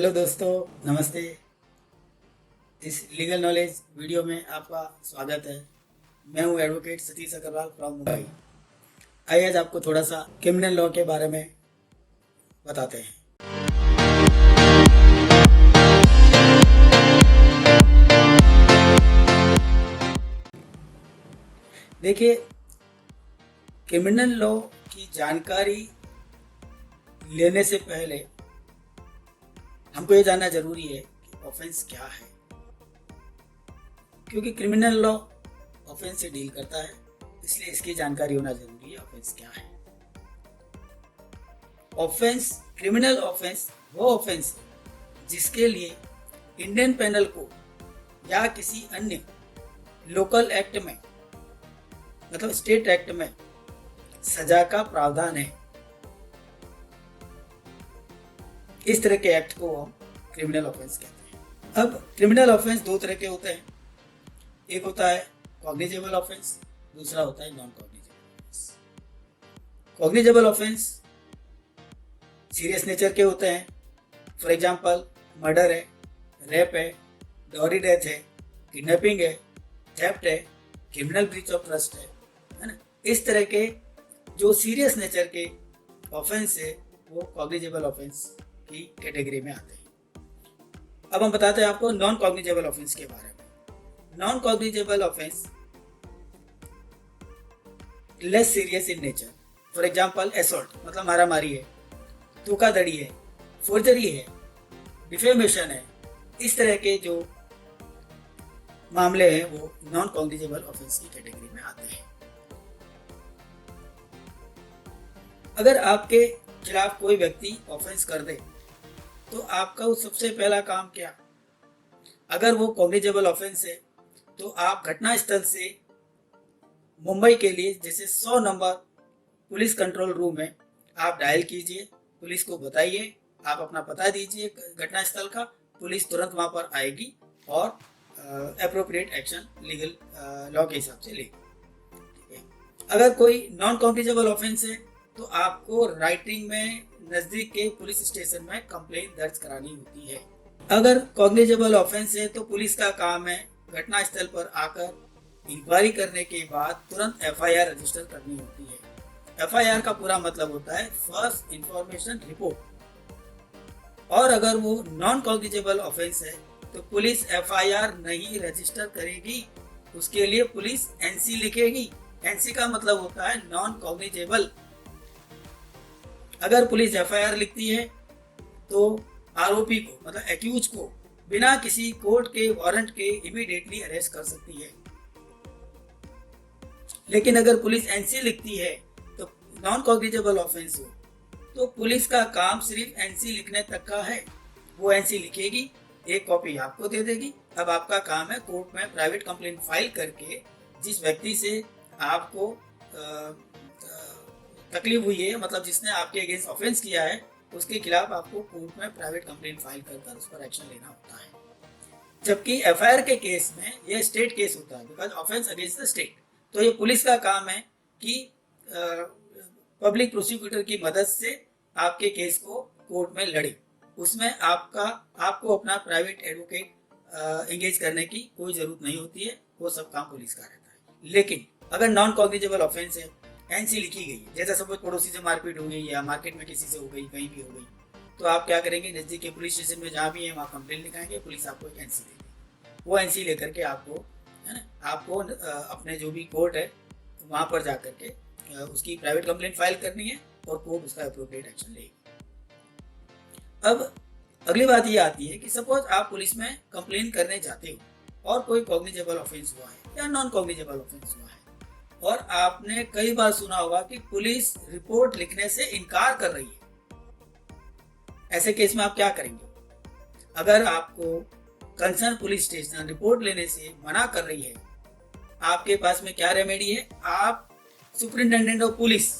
Hello दोस्तों, नमस्ते। इस लीगल नॉलेज वीडियो में आपका स्वागत है। मैं हूं एडवोकेट सतीश अग्रवाल फ्रॉम मुंबई। आइए आज आपको थोड़ा सा क्रिमिनल लॉ के बारे में बताते हैं। देखिए, क्रिमिनल लॉ की जानकारी लेने से पहले हमको ये जानना जरूरी है कि ऑफेंस क्या है, क्योंकि क्रिमिनल लॉ ऑफेंस से डील करता है, इसलिए इसकी जानकारी होना जरूरी है। ऑफेंस क्या है? ऑफेंस, क्रिमिनल ऑफेंस वो ऑफेंस है जिसके लिए इंडियन पेनल कोड या किसी अन्य लोकल एक्ट में, मतलब स्टेट एक्ट में सजा का प्रावधान है। इस तरह के एक्ट को हम क्रिमिनल ऑफेंस कहते हैं। अब क्रिमिनल ऑफेंस दो तरह के होते हैं। एक होता है कॉग्निजेबल ऑफेंस, दूसरा होता है non cognizable offence. Cognizable offence serious nature के होते हैं। फॉर एग्जांपल, मर्डर है, रेप है, डॉरी डेथ है, किडनैपिंग है, थेफ्ट है, क्रिमिनल ब्रीच ऑफ ट्रस्ट है ना। इस तरह के जो सीरियस नेचर के ऑफेंस है वो कॉग्निजेबल ऑफेंस की कैटेगरी में आते हैं। अब हम बताते हैं आपको नॉन कॉग्निजेबल ऑफेंस के बारे में। Non cognizable offence less serious in nature. For example, assault मतलब मारामारी है, धोखाधड़ी है, फोर्जरी है, डिफेमेशन है। इस तरह के जो मामले हैं वो नॉन कॉग्निजेबल ऑफेंस की कैटेगरी में आते हैं। अगर आपके खिलाफ कोई व्यक्ति ऑफेंस कर दे तो आपका वो सबसे पहला काम क्या? अगर वो कॉग्निजेबल ऑफेंस है तो आप घटना स्थल से मुंबई के लिए जैसे 100 नंबर पुलिस कंट्रोल रूम है, आप डायल कीजिए, पुलिस को बताइए, आप अपना पता दीजिए घटना स्थल का, पुलिस तुरंत वहां पर आएगी और एप्रोप्रिएट एक्शन लीगल लॉ के हिसाब से लेगी। अगर कोई नॉन कॉग्निजेबल ऑफेंस है तो आपको राइटिंग में नजदीक के पुलिस स्टेशन में कंप्लेंट दर्ज करानी होती है। अगर कॉग्निजेबल ऑफेंस है तो पुलिस का काम है घटना स्थल पर आकर इंक्वायरी करने के बाद तुरंत एफआईआर रजिस्टर करनी होती है। एफआईआर का पूरा मतलब होता है फर्स्ट इंफॉर्मेशन रिपोर्ट। और अगर वो नॉन कॉग्निजेबल ऑफेंस है तो पुलिस एफआईआर नहीं रजिस्टर करेगी, उसके लिए पुलिस एनसी लिखेगी। एनसी का मतलब होता है नॉन कॉग्निजेबल। अगर पुलिस एफआईआर लिखती है तो आरोपी को, मतलब एक्यूज को, बिना किसी कोर्ट के वारंट के इमीडिएटली अरेस्ट कर सकती है। लेकिन अगर पुलिस एनसी लिखती है तो नॉन कॉग्निजेबल ऑफेंस हो तो पुलिस का काम सिर्फ एनसी लिखने तक का है। वो एनसी लिखेगी, एक कॉपी आपको दे देगी। अब आपका काम है कोर्ट में प्राइवेट कंप्लेंट फाइल करके जिस व्यक्ति से आपको तकलीफ हुई है, मतलब जिसने आपके अगेंस्ट ऑफेंस किया है, उसके खिलाफ आपको कोर्ट में प्राइवेट कंप्लेंट फाइल कर उस पर एक्शन लेना होता है। जबकि एफआईआर के केस में यह स्टेट केस होता है, because offence against the state. तो ये पुलिस का काम है कि पब्लिक प्रोसिक्यूटर की मदद से आपके केस को कोर्ट में लड़े। उसमें आपको अपना प्राइवेट एडवोकेट एंगेज करने की कोई जरूरत नहीं होती है, वो सब काम पुलिस का रहता है। लेकिन अगर नॉन कॉग्निजेबल ऑफेंस है, एनसी लिखी गई है, जैसा सपोज पड़ोसी से मारपीट हो गई या मार्केट में किसी से हो गई, कहीं भी हो गई, तो आप क्या करेंगे, नजदीक के पुलिस स्टेशन में जहाँ भी है वहाँ कंप्लेंट लिखाएंगे, पुलिस आपको एक एनसी देगी। वो एनसी लेकर के आपको, है ना, आपको अपने जो भी कोर्ट है वहाँ पर जा करके उसकी प्राइवेट कंप्लेंट फाइल करनी है और कोर्ट उसका अप्रोप्रिएट एक्शन लेगी। अब अगली बात ये आती है कि सपोज आप पुलिस में कंप्लेन करने जाते हो और कोई कॉग्निजेबल ऑफेंस हुआ है या नॉन कॉग्निजेबल ऑफेंस हुआ है, और आपने कई बार सुना होगा कि पुलिस रिपोर्ट लिखने से इनकार कर रही है। ऐसे केस में आप क्या करेंगे? अगर आपको कंसर्न पुलिस स्टेशन रिपोर्ट लेने से मना कर रही है, आपके पास में क्या रेमेडी है? आप सुपरिटेंडेंट ऑफ पुलिस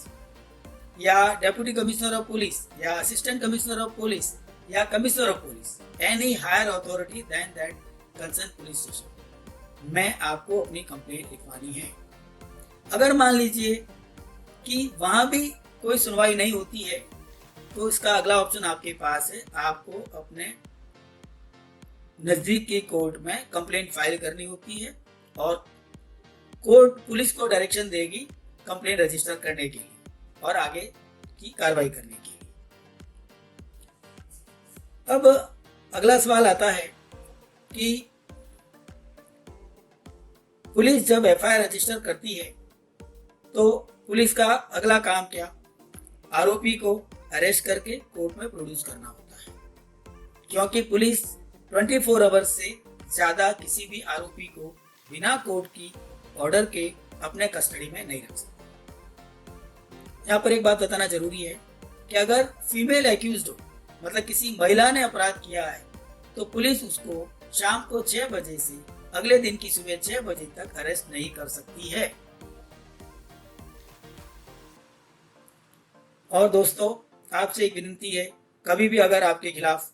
या डेप्यूटी कमिश्नर ऑफ पुलिस या असिस्टेंट कमिश्नर ऑफ पुलिस या commissioner of police, any higher authority then that concern police station में आपको अपनी कंप्लेंट लिखवानी है। अगर मान लीजिए कि वहां भी कोई सुनवाई नहीं होती है तो इसका अगला ऑप्शन आपके पास है, आपको अपने नज़दीक की कोर्ट में कंप्लेंट फाइल करनी होती है और कोर्ट पुलिस को डायरेक्शन देगी कंप्लेंट रजिस्टर करने के लिए और आगे की कार्रवाई करने के लिए। अब अगला सवाल आता है कि पुलिस जब एफआईआर रजिस्टर करती है तो पुलिस का अगला काम क्या? आरोपी को अरेस्ट करके कोर्ट में प्रोड्यूस करना होता है, क्योंकि पुलिस 24 आवर्स से ज्यादा किसी भी आरोपी को बिना कोर्ट की ऑर्डर के अपने कस्टडी में नहीं रख सकती। यहाँ पर एक बात बताना जरूरी है कि अगर फीमेल एक्यूज्ड हो, मतलब किसी महिला ने अपराध किया है, तो पुलिस उसको शाम को 6 बजे से अगले दिन की सुबह 6 बजे तक अरेस्ट नहीं कर सकती है। और दोस्तों, आपसे एक विनती है, कभी भी अगर आपके खिलाफ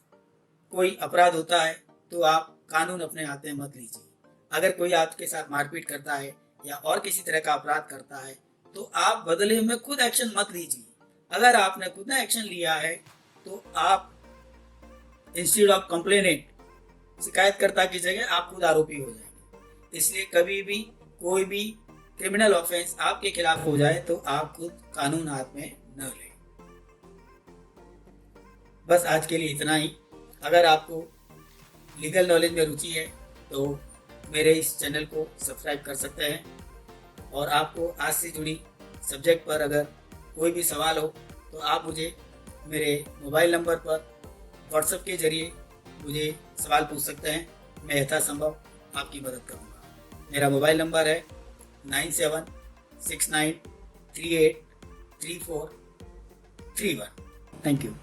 कोई अपराध होता है तो आप कानून अपने हाथ में मत लीजिए। अगर कोई आपके साथ मारपीट करता है या और किसी तरह का अपराध करता है तो आप बदले में खुद एक्शन मत लीजिए। अगर आपने खुद ने एक्शन लिया है तो आप इंस्टेड ऑफ कंप्लेनेंट, शिकायतकर्ता की जगह आप खुद आरोपी हो जाएंगे। इसलिए कभी भी कोई भी क्रिमिनल ऑफेंस आपके खिलाफ हो जाए तो आप खुद कानून हाथ में न लें। बस आज के लिए इतना ही। अगर आपको लीगल नॉलेज में रुचि है तो मेरे इस चैनल को सब्सक्राइब कर सकते हैं। और आपको आज से जुड़ी सब्जेक्ट पर अगर कोई भी सवाल हो तो आप मुझे मेरे मोबाइल नंबर पर व्हाट्सएप के जरिए मुझे सवाल पूछ सकते हैं। मैं यथासंभव आपकी मदद करूँगा। मेरा मोबाइल नंबर है 9769383431। Thank you.